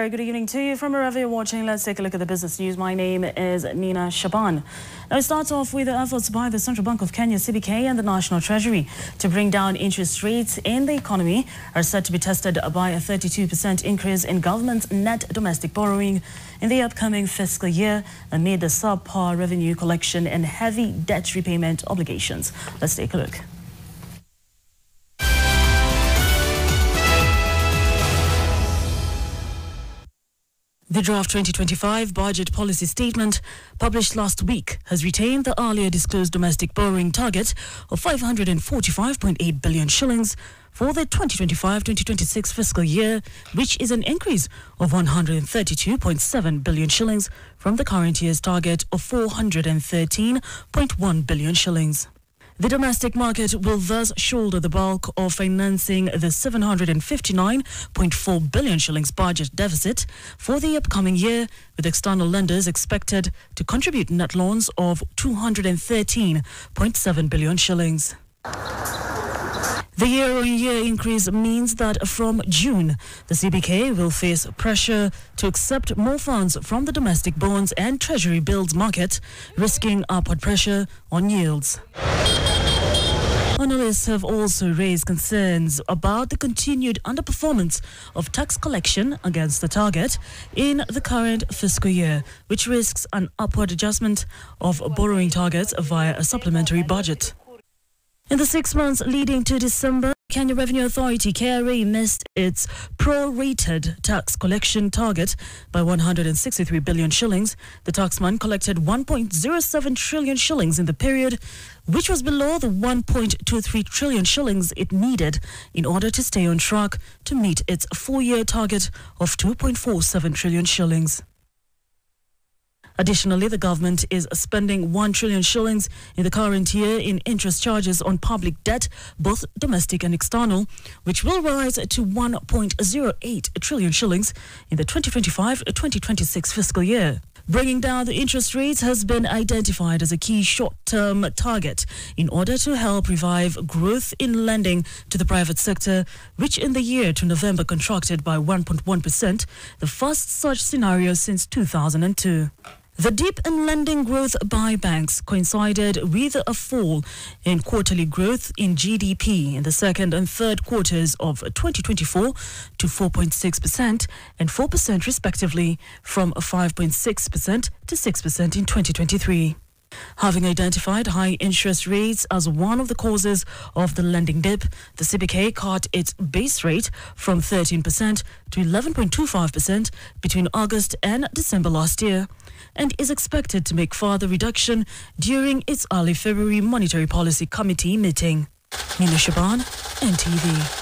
Very good evening to you from wherever you're watching. Let's take a look at the business news. My name is Nina Shaban. Now it starts off with the efforts by the Central Bank of Kenya, CBK, and the National Treasury to bring down interest rates in the economy are set to be tested by a 32% increase in government's net domestic borrowing in the upcoming fiscal year amid the subpar revenue collection and heavy debt repayment obligations. Let's take a look. The draft 2025 budget policy statement published last week has retained the earlier disclosed domestic borrowing target of 545.8 billion shillings for the 2025-2026 fiscal year, which is an increase of 132.7 billion shillings from the current year's target of 413.1 billion shillings. The domestic market will thus shoulder the bulk of financing the 759.4 billion shillings budget deficit for the upcoming year, with external lenders expected to contribute net loans of 213.7 billion shillings. The year-on-year increase means that from June, the CBK will face pressure to accept more funds from the domestic bonds and treasury bills market, risking upward pressure on yields. Analysts have also raised concerns about the continued underperformance of tax collection against the target in the current fiscal year, which risks an upward adjustment of borrowing targets via a supplementary budget. In the 6 months leading to December, Kenya Revenue Authority (KRA) missed its prorated tax collection target by 163 billion shillings. The taxman collected 1.07 trillion shillings in the period, which was below the 1.23 trillion shillings it needed in order to stay on track to meet its 4-year target of 2.47 trillion shillings. Additionally, the government is spending 1 trillion shillings in the current year in interest charges on public debt, both domestic and external, which will rise to 1.08 trillion shillings in the 2025-2026 fiscal year. Bringing down the interest rates has been identified as a key short-term target in order to help revive growth in lending to the private sector, which in the year to November contracted by 1.1%, the first such scenario since 2002. The dip in lending growth by banks coincided with a fall in quarterly growth in GDP in the second and third quarters of 2024 to 4.6% and 4% respectively, from 5.6% to 6% in 2023. Having identified high interest rates as one of the causes of the lending dip, the CBK cut its base rate from 13% to 11.25% between August and December last year, and is expected to make further reduction during its early February Monetary Policy Committee meeting. Nina Shaban, NTV.